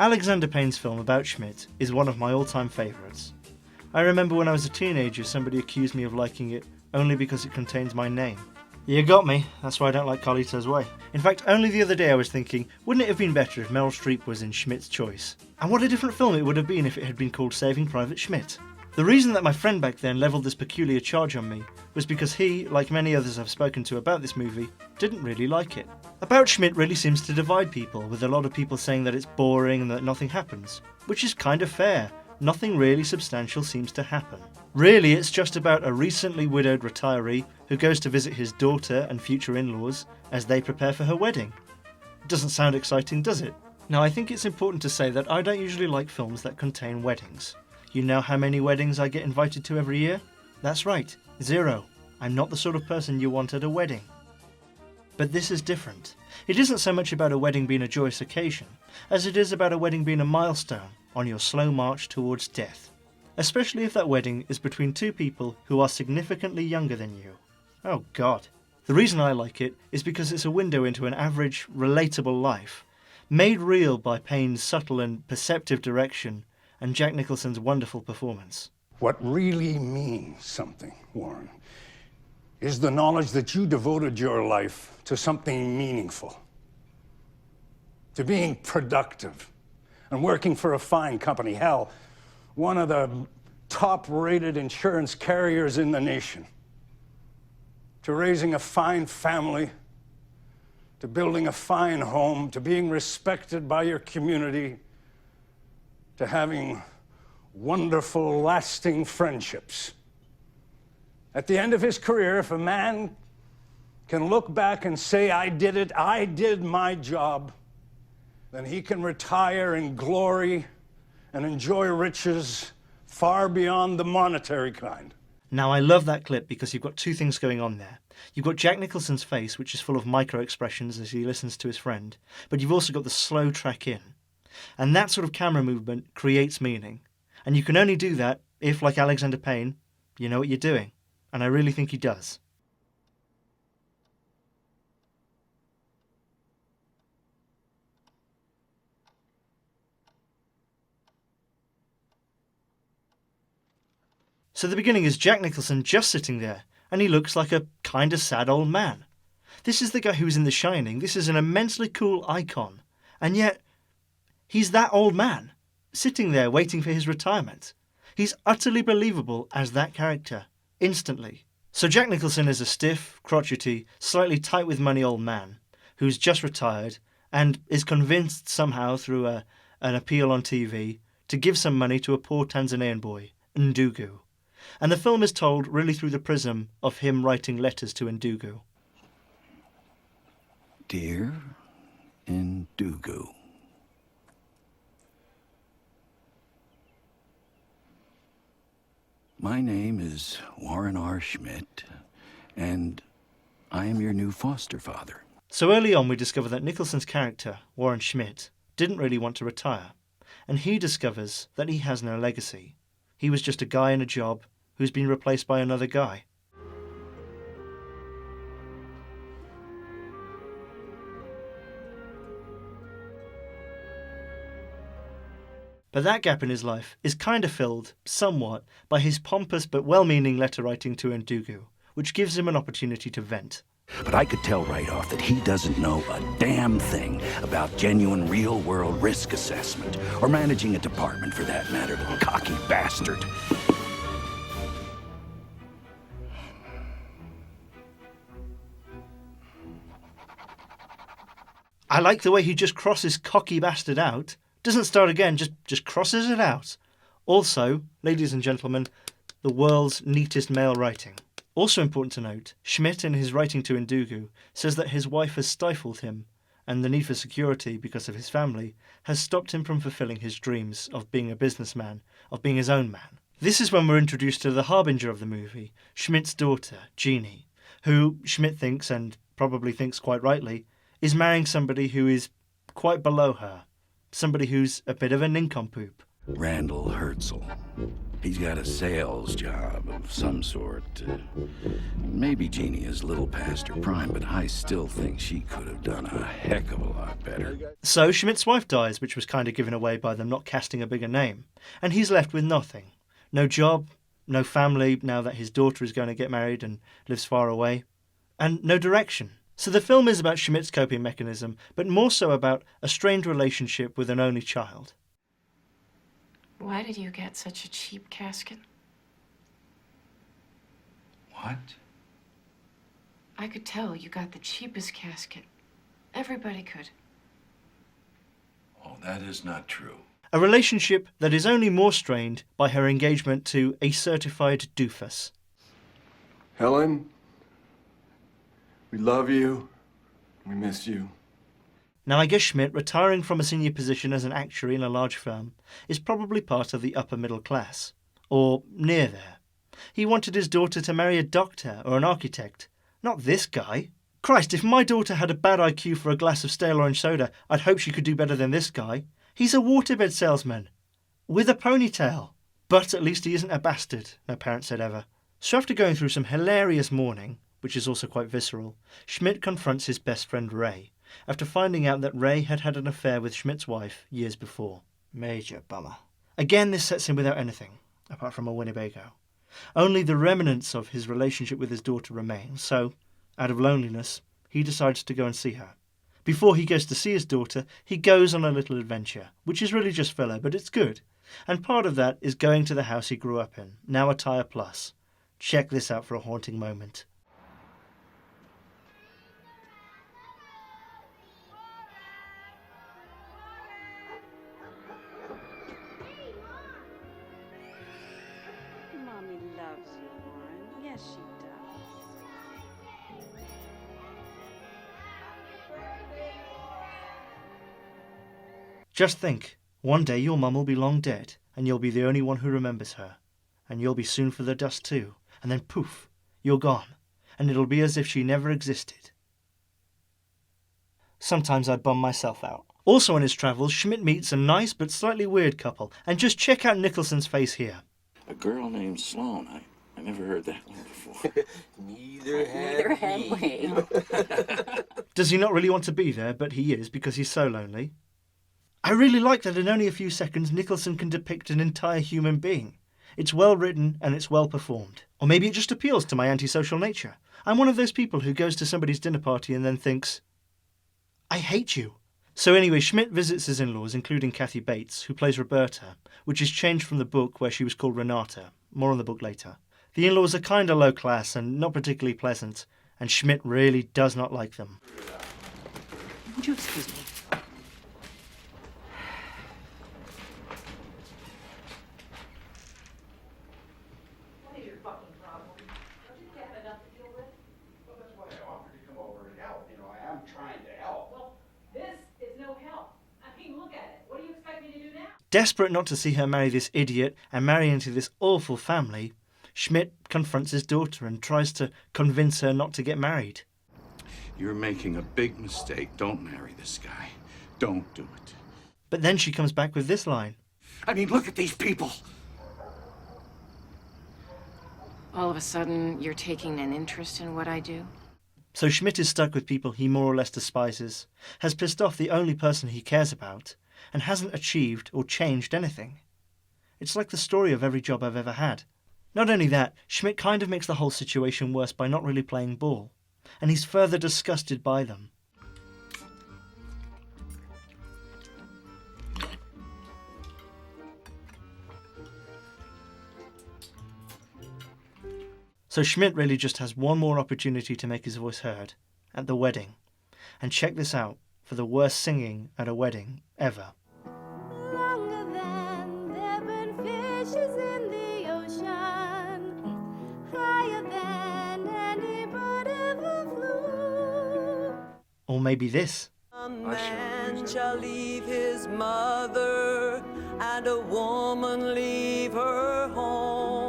Alexander Payne's film about Schmidt is one of my all-time favourites. I remember when I was a teenager somebody accused me of liking it only because it contains my name. You got me, that's why I don't like Carlito's Way. In fact, only the other day I was thinking, wouldn't it have been better if Meryl Streep was in Schmidt's Choice? And what a different film it would have been if it had been called Saving Private Schmidt. The reason that my friend back then levelled this peculiar charge on me was because he, like many others I've spoken to about this movie, didn't really like it. About Schmidt really seems to divide people, with a lot of people saying that it's boring and that nothing happens. Which is kind of fair. Nothing really substantial seems to happen. Really, it's just about a recently widowed retiree who goes to visit his daughter and future in-laws as they prepare for her wedding. Doesn't sound exciting, does it? Now, I think it's important to say that I don't usually like films that contain weddings. You know how many weddings I get invited to every year? That's right, 0. I'm not the sort of person you want at a wedding. But this is different. It isn't so much about a wedding being a joyous occasion, as it is about a wedding being a milestone on your slow march towards death. Especially if that wedding is between two people who are significantly younger than you. Oh God. The reason I like it is because it's a window into an average, relatable life, made real by Payne's subtle and perceptive direction and Jack Nicholson's wonderful performance. What really means something, Warren, is the knowledge that you devoted your life to something meaningful, to being productive and working for a fine company. Hell, one of the top-rated insurance carriers in the nation, to raising a fine family, to building a fine home, to being respected by your community, to having wonderful, lasting friendships. At the end of his career, if a man can look back and say, I did it, I did my job, then he can retire in glory and enjoy riches far beyond the monetary kind. Now, I love that clip because you've got two things going on there. You've got Jack Nicholson's face, which is full of micro-expressions as he listens to his friend, but you've also got the slow track in. And that sort of camera movement creates meaning. And you can only do that if, like Alexander Payne, you know what you're doing. And I really think he does. So the beginning is Jack Nicholson just sitting there, and he looks like a kind of sad old man. This is the guy who was in The Shining. This is an immensely cool icon. And yet, he's that old man, sitting there waiting for his retirement. He's utterly believable as that character, instantly. So Jack Nicholson is a stiff, crotchety, slightly tight with money old man who's just retired and is convinced somehow through an appeal on TV to give some money to a poor Tanzanian boy, Ndugu. And the film is told really through the prism of him writing letters to Ndugu. Dear Ndugu, my name is Warren R. Schmidt, and I am your new foster father. So early on we discover that Nicholson's character, Warren Schmidt, didn't really want to retire, and he discovers that he has no legacy. He was just a guy in a job who's been replaced by another guy. But that gap in his life is kind of filled, somewhat, by his pompous but well-meaning letter writing to Ndugu, which gives him an opportunity to vent. But I could tell right off that he doesn't know a damn thing about genuine real-world risk assessment, or managing a department for that matter, cocky bastard. I like the way he just crosses cocky bastard out. Doesn't start again, just crosses it out. Also, ladies and gentlemen, the world's neatest male writing. Also important to note, Schmidt in his writing to Ndugu says that his wife has stifled him, and the need for security because of his family has stopped him from fulfilling his dreams of being a businessman, of being his own man. This is when we're introduced to the harbinger of the movie, Schmidt's daughter, Jeannie, who Schmidt thinks, and probably thinks quite rightly, is marrying somebody who is quite below her. Somebody who's a bit of a nincompoop. Randall Herzl. He's got a sales job of some sort. Maybe Jeannie is a little past her prime, but I still think she could have done a heck of a lot better. So Schmidt's wife dies, which was kind of given away by them not casting a bigger name, and he's left with nothing. No job, no family now that his daughter is going to get married and lives far away, and no direction. So the film is about Schmidt's coping mechanism, but more so about a strained relationship with an only child. Why did you get such a cheap casket? What? I could tell you got the cheapest casket. Everybody could. Oh, that is not true. A relationship that is only more strained by her engagement to a certified doofus. Helen, we love you. We miss you. Now I guess Schmidt, retiring from a senior position as an actuary in a large firm, is probably part of the upper middle class. Or near there. He wanted his daughter to marry a doctor or an architect. Not this guy. Christ, if my daughter had a bad IQ for a glass of stale orange soda, I'd hope she could do better than this guy. He's a waterbed salesman. With a ponytail. But at least he isn't a bastard, no parent said ever. So after going through some hilarious mourning, which is also quite visceral, Schmidt confronts his best friend Ray, after finding out that Ray had had an affair with Schmidt's wife years before. Major bummer. Again, this sets him without anything, apart from a Winnebago. Only the remnants of his relationship with his daughter remain, so, out of loneliness, he decides to go and see her. Before he goes to see his daughter, he goes on a little adventure, which is really just filler, but it's good. And part of that is going to the house he grew up in, now a Tire Plus. Check this out for a haunting moment. Mommy loves you, Warren. Yes, she does. Just think, one day your mum will be long dead, and you'll be the only one who remembers her. And you'll be soon for the dust too, and then poof, you're gone, and it'll be as if she never existed. Sometimes I bum myself out. Also on his travels, Schmidt meets a nice but slightly weird couple, and just check out Nicholson's face here. A girl named Sloane. I never heard that one before. Neither had we. Does he not really want to be there, but he is because he's so lonely? I really like that in only a few seconds Nicholson can depict an entire human being. It's well written and it's well performed. Or maybe it just appeals to my antisocial nature. I'm one of those people who goes to somebody's dinner party and then thinks, I hate you. So anyway, Schmidt visits his in-laws, including Kathy Bates, who plays Roberta, which is changed from the book where she was called Renata. More on the book later. The in-laws are kind of low class and not particularly pleasant, and Schmidt really does not like them. Would you excuse me? What is your fucking problem? Don't you have enough to deal with? Well, that's why I offered to come over and help. You know, I am trying to help. Well, this is no help. I mean, look at it. What do you expect me to do now? Desperate not to see her marry this idiot and marry into this awful family, Schmidt confronts his daughter and tries to convince her not to get married. You're making a big mistake. Don't marry this guy. Don't do it. But then she comes back with this line. I mean, look at these people. All of a sudden, you're taking an interest in what I do? So Schmidt is stuck with people he more or less despises, has pissed off the only person he cares about, and hasn't achieved or changed anything. It's like the story of every job I've ever had. Not only that, Schmidt kind of makes the whole situation worse by not really playing ball, and he's further disgusted by them. So Schmidt really just has one more opportunity to make his voice heard, at the wedding. And check this out, for the worst singing at a wedding ever. Longer than there been fishes in the ocean, higher than any bird ever flew. Or maybe this. A man shall leave his mother, and a woman leave her home.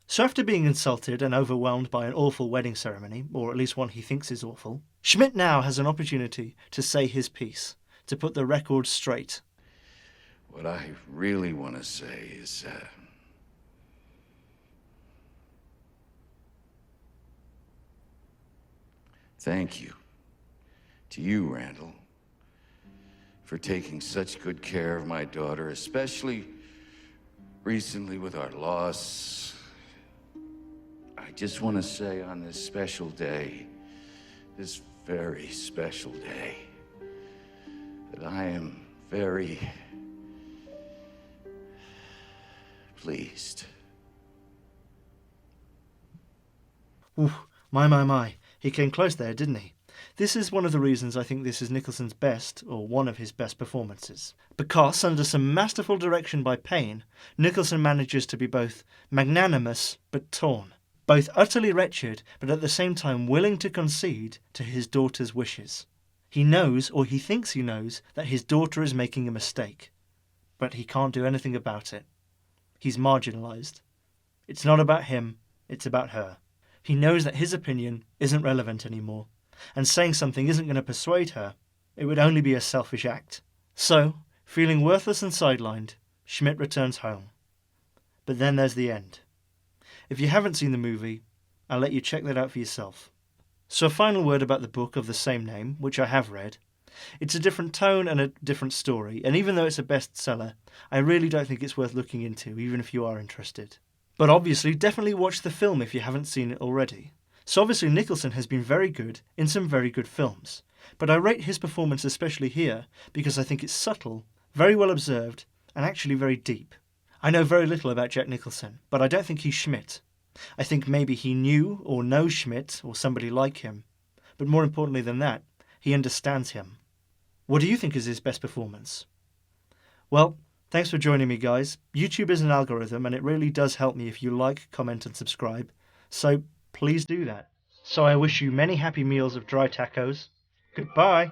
So after being insulted and overwhelmed by an awful wedding ceremony, or at least one he thinks is awful, Schmidt now has an opportunity to say his piece, to put the record straight. What I really want to say is, thank you to you, Randall, for taking such good care of my daughter, especially recently with our loss. I just want to say on this special day, this very special day, that I am very pleased. Ooh, my. He came close there, didn't he? This is one of the reasons I think this is Nicholson's best, or one of his best performances. Because, under some masterful direction by Payne, Nicholson manages to be both magnanimous but torn. Both utterly wretched, but at the same time willing to concede to his daughter's wishes. He knows, or he thinks he knows, that his daughter is making a mistake. But he can't do anything about it. He's marginalised. It's not about him, it's about her. He knows that his opinion isn't relevant anymore, and saying something isn't going to persuade her. It would only be a selfish act. So, feeling worthless and sidelined, Schmidt returns home. But then there's the end. If you haven't seen the movie, I'll let you check that out for yourself. So a final word about the book of the same name, which I have read. It's a different tone and a different story, and even though it's a bestseller, I really don't think it's worth looking into, even if you are interested. But obviously, definitely watch the film if you haven't seen it already. So obviously Nicholson has been very good in some very good films, but I rate his performance especially here because I think it's subtle, very well observed, and actually very deep. I know very little about Jack Nicholson, but I don't think he's Schmidt. I think maybe he knew or knows Schmidt or somebody like him, but more importantly than that, he understands him. What do you think is his best performance? Well, thanks for joining me, guys. YouTube is an algorithm, and it really does help me if you like, comment, and subscribe. So please do that. So I wish you many happy meals of dry tacos. Goodbye.